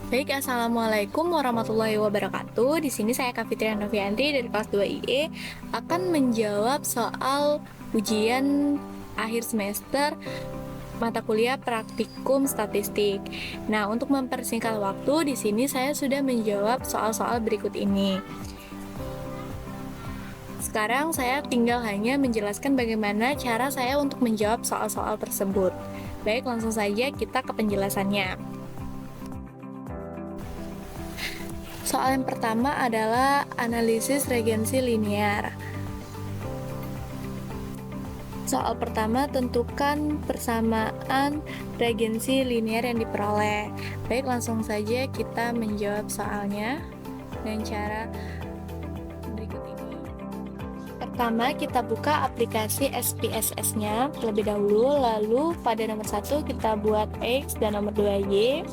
Baik, Assalamualaikum warahmatullahi wabarakatuh. Di sini saya Kak Fitri Novianti dari kelas 2 IE akan menjawab soal ujian akhir semester mata kuliah praktikum statistik. Nah, untuk mempersingkat waktu, di sini saya sudah menjawab soal-soal berikut ini. Sekarang saya tinggal hanya menjelaskan bagaimana cara saya untuk menjawab soal-soal tersebut. Baik, langsung saja kita ke penjelasannya. Soal yang pertama adalah analisis regensi linear. Soal pertama, tentukan persamaan regensi linear yang diperoleh. Baik, langsung saja kita menjawab soalnya dengan cara berikut ini. Pertama, kita buka aplikasi SPSS-nya terlebih dahulu, lalu pada nomor 1 kita buat X dan nomor 2Y,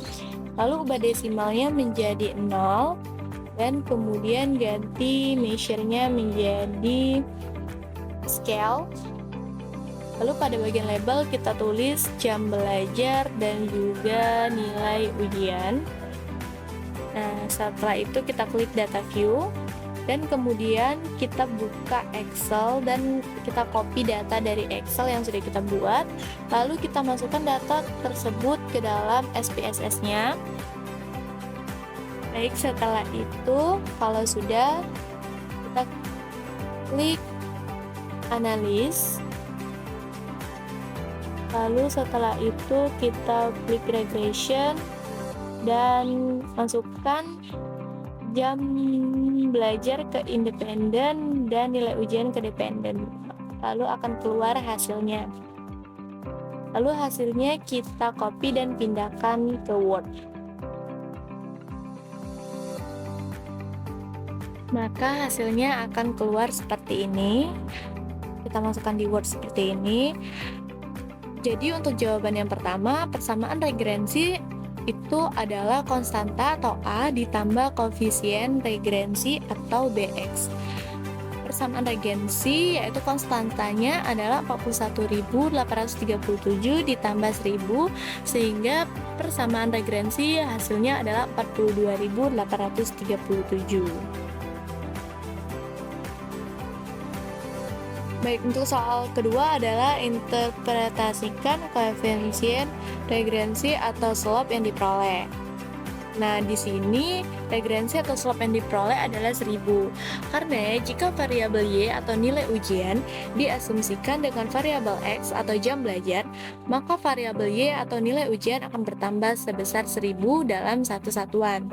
lalu ubah desimalnya menjadi 0, dan kemudian ganti measure-nya menjadi scale. Lalu pada bagian label kita tulis jam belajar dan juga nilai ujian. Nah, setelah itu kita klik data view, dan kemudian kita buka Excel dan kita copy data dari Excel yang sudah kita buat, lalu kita masukkan data tersebut ke dalam SPSS-nya. Baik, setelah itu kalau sudah, kita klik analis, lalu setelah itu kita klik regression dan masukkan jam belajar ke independen dan nilai ujian ke dependen, lalu akan keluar hasilnya. Lalu hasilnya kita copy dan pindahkan ke Word. Maka hasilnya akan keluar seperti ini. Kita masukkan di Word seperti ini. Jadi untuk jawaban yang pertama, persamaan regrensi itu adalah konstanta atau A ditambah koefisien regrensi atau BX. Persamaan regensi yaitu konstantanya adalah 41.837 ditambah 1000, sehingga persamaan regrensi hasilnya adalah 42.837. Baik, untuk soal kedua adalah interpretasikan koefisien regrensi atau slope yang diperoleh. Nah, di sini regrensi atau slope yang diperoleh adalah 1000. Karena jika variabel Y atau nilai ujian diasumsikan dengan variabel X atau jam belajar, maka variabel Y atau nilai ujian akan bertambah sebesar 1000 dalam satu satuan.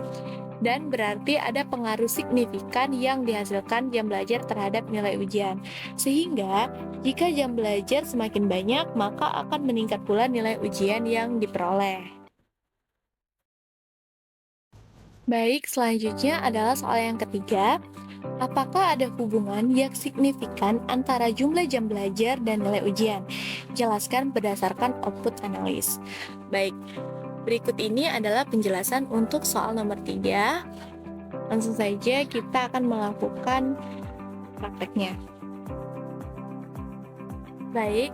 Dan berarti ada pengaruh signifikan yang dihasilkan jam belajar terhadap nilai ujian. Sehingga, jika jam belajar semakin banyak, maka akan meningkat pula nilai ujian yang diperoleh. Baik, selanjutnya adalah soal yang ketiga. Apakah ada hubungan yang signifikan antara jumlah jam belajar dan nilai ujian? Jelaskan berdasarkan output analis. Baik, berikut ini adalah penjelasan untuk soal nomor 3. Langsung saja kita akan melakukan prakteknya. Baik,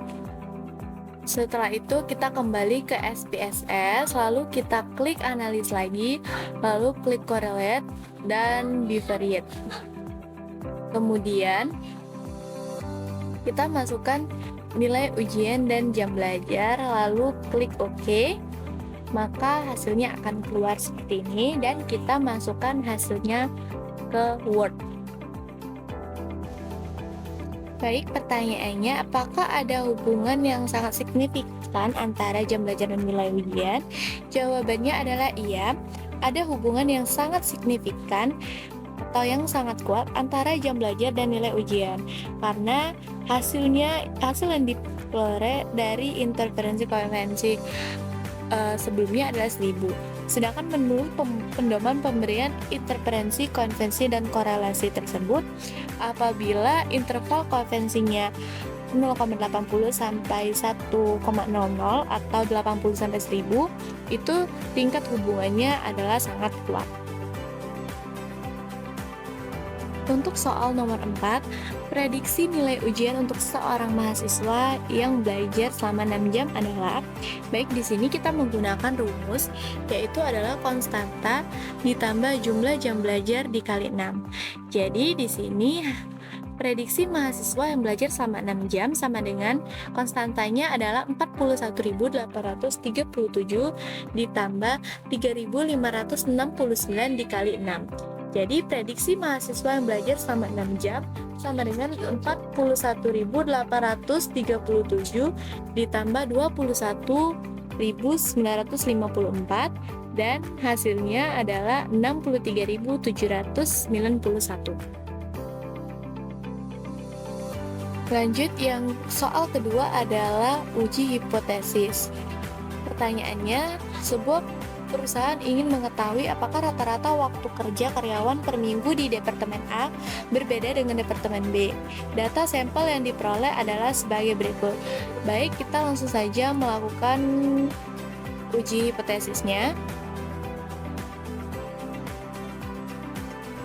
setelah itu kita kembali ke SPSS, lalu kita klik analis lagi, lalu klik correlate dan bivariate. Kemudian kita masukkan nilai ujian dan jam belajar, lalu klik OK. Maka hasilnya akan keluar seperti ini dan kita masukkan hasilnya ke Word. Baik, pertanyaannya, apakah ada hubungan yang sangat signifikan antara jam belajar dan nilai ujian? Jawabannya adalah iya, ada hubungan yang sangat signifikan atau yang sangat kuat antara jam belajar dan nilai ujian, karena hasil yang diperoleh dari interferensi koefisien sebelumnya adalah 1000. Sedangkan menurut pedoman pemberian interferensi, konvensi, dan korelasi tersebut, apabila interval koefisiennya 0,80 sampai 1,00 atau 80 sampai 1000, itu tingkat hubungannya adalah sangat kuat. Untuk soal nomor 4, prediksi nilai ujian untuk seorang mahasiswa yang belajar selama 6 jam adalah, baik di sini kita menggunakan rumus, yaitu adalah konstanta ditambah jumlah jam belajar dikali 6. Jadi di sini prediksi mahasiswa yang belajar selama 6 jam sama dengan konstantanya adalah 41.837 ditambah 3.569 dikali 6. Jadi prediksi mahasiswa yang belajar selama 6 jam sama dengan 41.837 ditambah 21.954 dan hasilnya adalah 63.791. Lanjut, yang soal kedua adalah uji hipotesis. Pertanyaannya, sebuah perusahaan ingin mengetahui apakah rata-rata waktu kerja karyawan per minggu di Departemen A berbeda dengan Departemen B. Data sampel yang diperoleh adalah sebagai berikut. Baik, kita langsung saja melakukan uji hipotesisnya.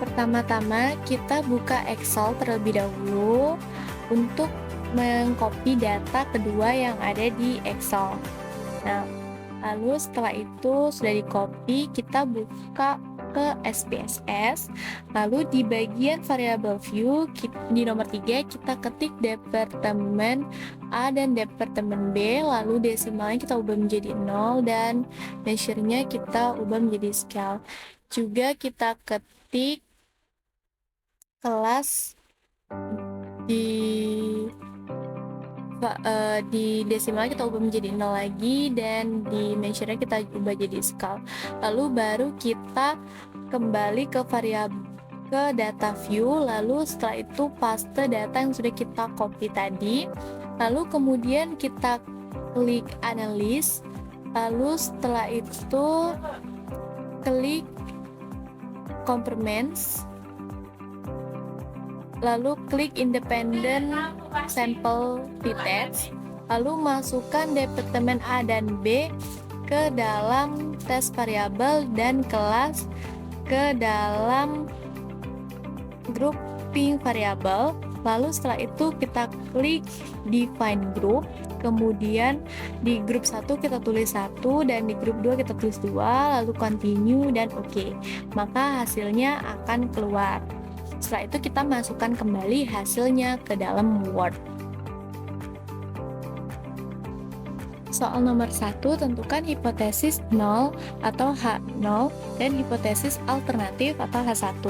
Pertama-tama, kita buka Excel terlebih dahulu untuk mengcopy data kedua yang ada di Excel. Nah, lalu setelah itu sudah di-copy, kita buka ke SPSS, lalu di bagian variable view di nomor 3 kita ketik Departemen A dan Departemen B, lalu desimalnya kita ubah menjadi 0 dan measure-nya kita ubah menjadi scale. Juga kita ketik kelas di desimal kita ubah menjadi 0 lagi dan di measure-nya kita ubah jadi scale. Lalu baru kita kembali ke variabel ke data view, lalu setelah itu paste data yang sudah kita copy tadi, lalu kemudian kita klik analysis, lalu setelah itu klik compartments, lalu klik independent sample t-test, lalu masukkan Departemen A dan B ke dalam tes variabel dan kelas ke dalam grouping variabel. Lalu setelah itu kita klik define group, kemudian di grup 1 kita tulis 1 dan di grup 2 kita tulis 2, lalu continue dan oke. Maka hasilnya akan keluar. Setelah itu kita masukkan kembali hasilnya ke dalam Word. Soal nomor 1, tentukan hipotesis 0 atau H0 dan hipotesis alternatif atau H1.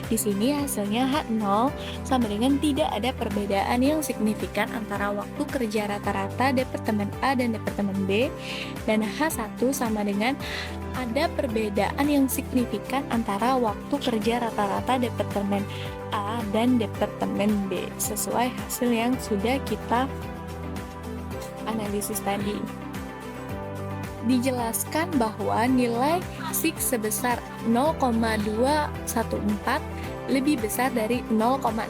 Di sini hasilnya H0 sama dengan tidak ada perbedaan yang signifikan antara waktu kerja rata-rata Departemen A dan Departemen B, dan H1 sama dengan ada perbedaan yang signifikan antara waktu kerja rata-rata Departemen A dan Departemen B sesuai hasil yang sudah kita analisis tadi. Dijelaskan bahwa nilai SIG sebesar 0,214 lebih besar dari 0,05,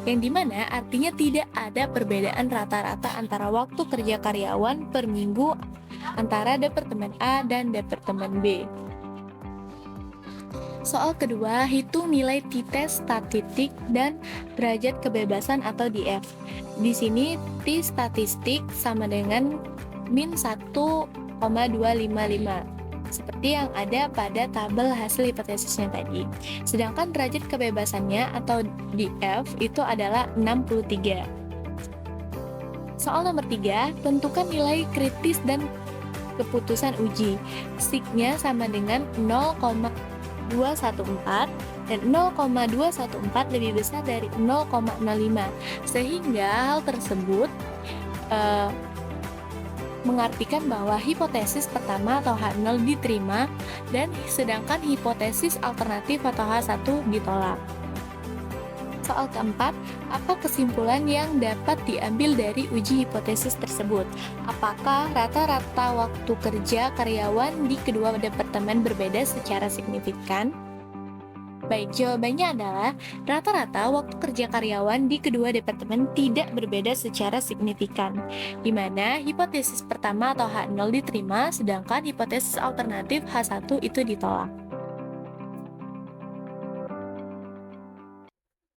yang dimana artinya tidak ada perbedaan rata-rata antara waktu kerja karyawan per minggu antara Departemen A dan Departemen B. Soal kedua, hitung nilai t-test statistik dan derajat kebebasan atau DF. Di sini t statistik sama dengan min 1,255 seperti yang ada pada tabel hasil hipotesisnya tadi. Sedangkan derajat kebebasannya atau DF itu adalah 63. Soal nomor 3, tentukan nilai kritis dan keputusan uji. SIG-nya sama dengan 0,214 dan 0,214 lebih besar dari 0,05, sehingga hal tersebut mengartikan bahwa hipotesis pertama atau H0 diterima dan sedangkan hipotesis alternatif atau H1 ditolak. Soal keempat, apa kesimpulan yang dapat diambil dari uji hipotesis tersebut? Apakah rata-rata waktu kerja karyawan di kedua departemen berbeda secara signifikan? Baik, jawabannya adalah rata-rata waktu kerja karyawan di kedua departemen tidak berbeda secara signifikan, di mana hipotesis pertama atau H0 diterima, sedangkan hipotesis alternatif H1 itu ditolak.